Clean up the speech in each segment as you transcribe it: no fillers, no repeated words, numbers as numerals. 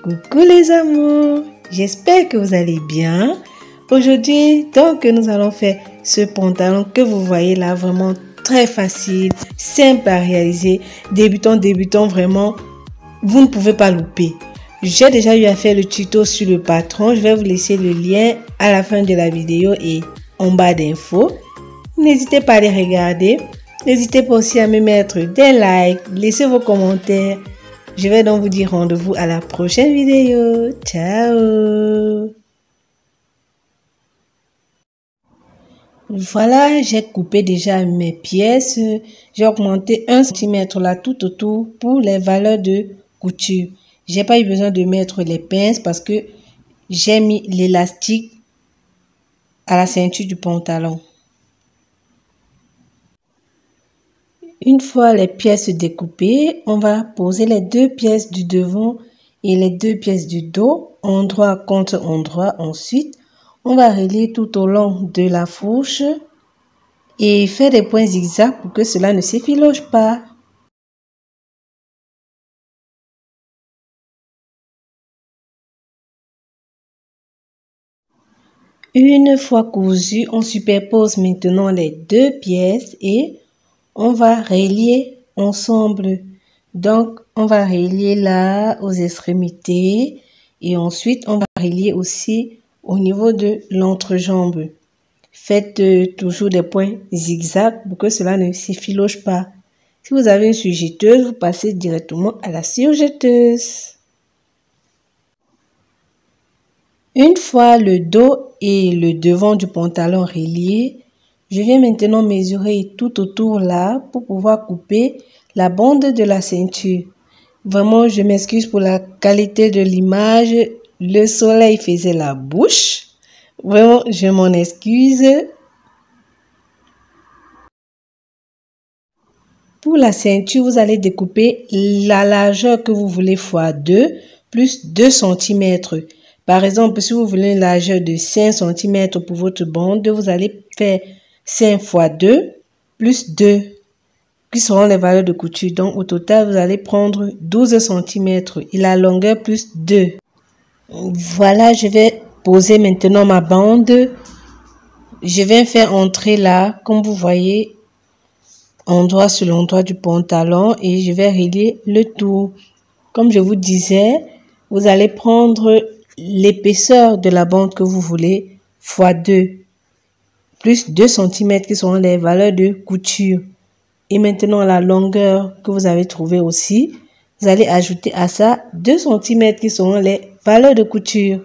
Coucou les amours, j'espère que vous allez bien. Aujourd'hui, donc, nous allons faire ce pantalon que vous voyez là, vraiment très facile, simple à réaliser. Débutant, vraiment, vous ne pouvez pas louper. J'ai déjà eu à faire le tuto sur le patron. Je vais vous laisser le lien à la fin de la vidéo et en bas d'infos. N'hésitez pas à les regarder. N'hésitez pas aussi à me mettre des likes, laissez vos commentaires. Je vais donc vous dire rendez-vous à la prochaine vidéo. Ciao! Voilà, j'ai coupé déjà mes pièces. J'ai augmenté 1 cm là tout autour pour les valeurs de couture. J'ai pas eu besoin de mettre les pinces parce que j'ai mis l'élastique à la ceinture du pantalon. Une fois les pièces découpées, on va poser les 2 pièces du devant et les 2 pièces du dos, endroit contre endroit. Ensuite, on va relier tout au long de la fourche et faire des points zigzags pour que cela ne s'effiloche pas. Une fois cousu, on superpose maintenant les 2 pièces et on va relier ensemble. Donc, on va relier là aux extrémités et ensuite, on va relier aussi au niveau de l'entrejambe. Faites toujours des points zigzags pour que cela ne s'effiloche pas. Si vous avez une surjetteuse, vous passez directement à la surjetteuse. Une fois le dos et le devant du pantalon reliés, je viens maintenant mesurer tout autour là pour pouvoir couper la bande de la ceinture. Vraiment, je m'excuse pour la qualité de l'image. Le soleil faisait la bouche. Vraiment, je m'en excuse. Pour la ceinture, vous allez découper la largeur que vous voulez fois 2 plus 2 cm. Par exemple, si vous voulez une largeur de 5 cm pour votre bande, vous allez faire 5 fois 2 plus 2, qui seront les valeurs de couture. Donc, au total, vous allez prendre 12 cm et la longueur plus 2. Voilà, je vais poser maintenant ma bande. Je vais faire entrer là, comme vous voyez, endroit sur l'endroit du pantalon et je vais relier le tout. Comme je vous disais, vous allez prendre l'épaisseur de la bande que vous voulez fois 2 plus 2 cm qui seront les valeurs de couture. Et maintenant la longueur que vous avez trouvée aussi, vous allez ajouter à ça 2 cm qui seront les valeurs de couture.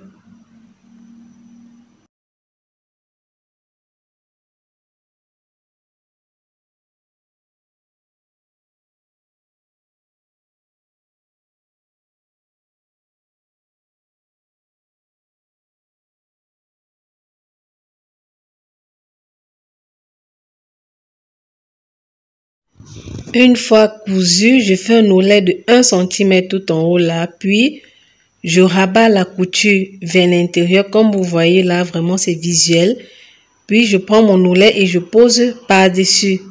Une fois cousu, je fais un oulet de 1 cm tout en haut là, puis je rabats la couture vers l'intérieur. Comme vous voyez là, vraiment c'est visuel. Puis je prends mon oulet et je pose par-dessus.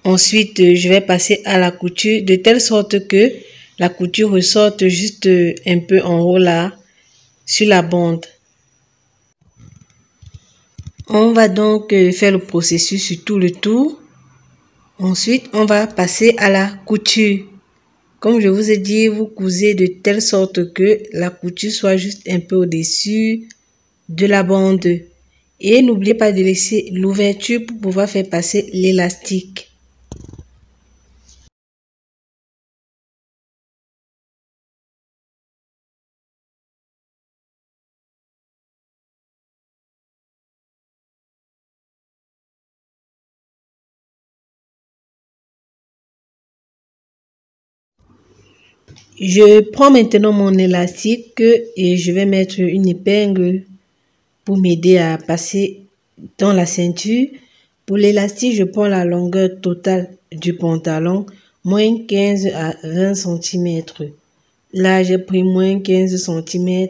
Ensuite, je vais passer à la couture de telle sorte que la couture ressorte juste un peu en haut là, sur la bande. On va donc faire le processus sur tout le tour. Ensuite, on va passer à la couture. Comme je vous ai dit, vous cousez de telle sorte que la couture soit juste un peu au-dessus de la bande. Et n'oubliez pas de laisser l'ouverture pour pouvoir faire passer l'élastique. Je prends maintenant mon élastique et je vais mettre une épingle pour m'aider à passer dans la ceinture. Pour l'élastique, je prends la longueur totale du pantalon, moins 15 à 20 cm. Là, j'ai pris moins 15 cm.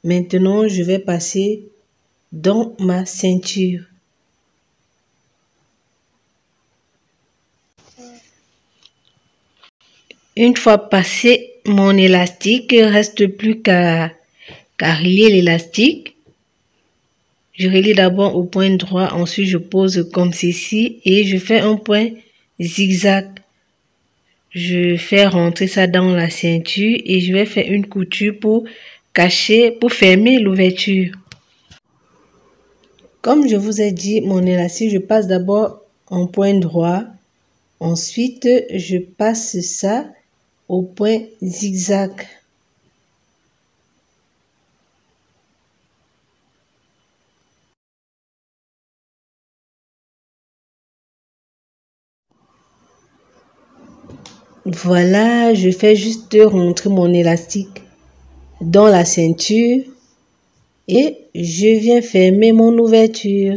Maintenant, je vais passer dans ma ceinture. Une fois passé mon élastique, il ne reste plus qu'à relier l'élastique. Je relie d'abord au point droit, ensuite je pose comme ceci et je fais un point zigzag. Je fais rentrer ça dans la ceinture et je vais faire une couture pour cacher, pour fermer l'ouverture. Comme je vous ai dit, mon élastique, je passe d'abord en point droit. Ensuite, je passe ça au point zigzag. Voilà, je fais juste rentrer mon élastique dans la ceinture et je viens fermer mon ouverture.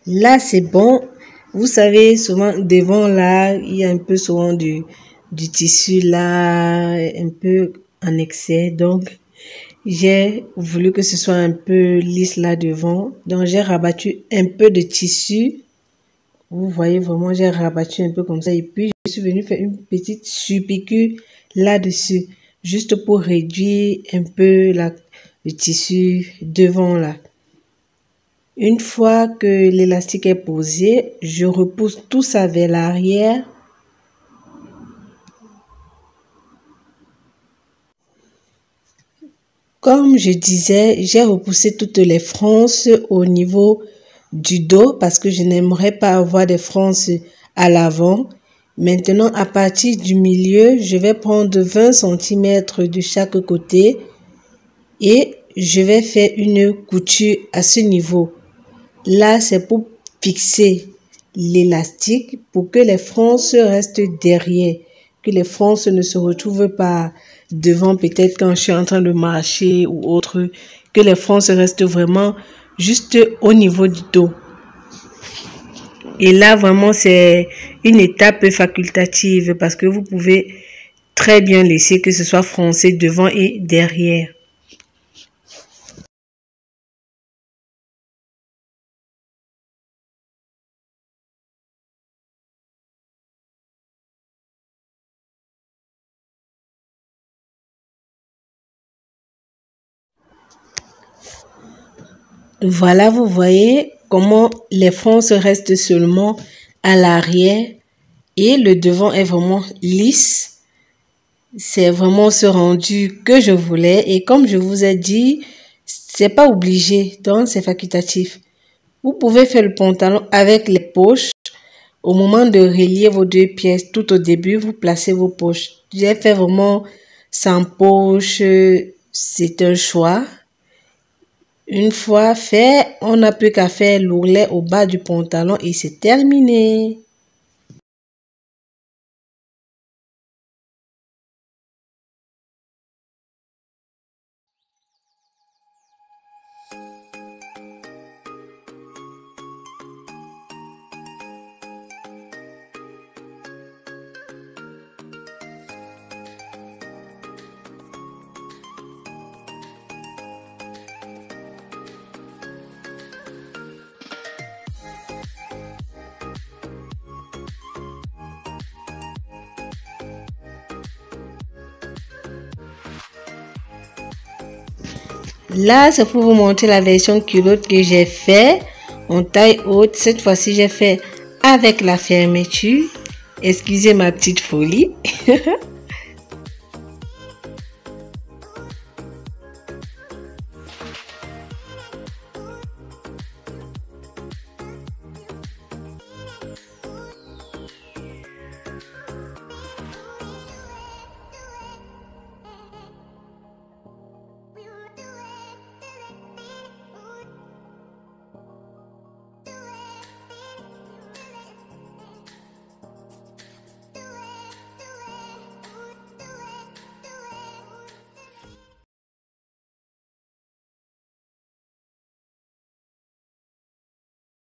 Là, c'est bon. Vous savez, souvent, devant là, il y a un peu souvent du tissu là, un peu en excès. Donc, j'ai voulu que ce soit un peu lisse là devant. Donc, j'ai rabattu un peu de tissu. Vous voyez vraiment, j'ai rabattu un peu comme ça. Et puis, je suis venue faire une petite surpiqûre là-dessus. Juste pour réduire un peu le tissu devant là. Une fois que l'élastique est posé, je repousse tout ça vers l'arrière. Comme je disais, j'ai repoussé toutes les frances au niveau du dos parce que je n'aimerais pas avoir des frances à l'avant. Maintenant, à partir du milieu, je vais prendre 20 cm de chaque côté et je vais faire une couture à ce niveau. Là, c'est pour fixer l'élastique pour que les frances restent derrière, que les frances ne se retrouvent pas devant peut-être quand je suis en train de marcher ou autre, que les frances restent vraiment juste au niveau du dos. Et là, vraiment, c'est une étape facultative parce que vous pouvez très bien laisser que ce soit froncé devant et derrière. Voilà, vous voyez comment les frances restent seulement à l'arrière et le devant est vraiment lisse. C'est vraiment ce rendu que je voulais et comme je vous ai dit, c'est pas obligé, donc c'est facultatif. Vous pouvez faire le pantalon avec les poches. Au moment de relier vos deux pièces, tout au début, vous placez vos poches. J'ai fait vraiment sans poche, c'est un choix. Une fois fait, on n'a plus qu'à faire l'ourlet au bas du pantalon et c'est terminé. Là, c'est pour vous montrer la version culotte que j'ai fait en taille haute. Cette fois-ci, j'ai fait avec la fermeture. Excusez ma petite folie.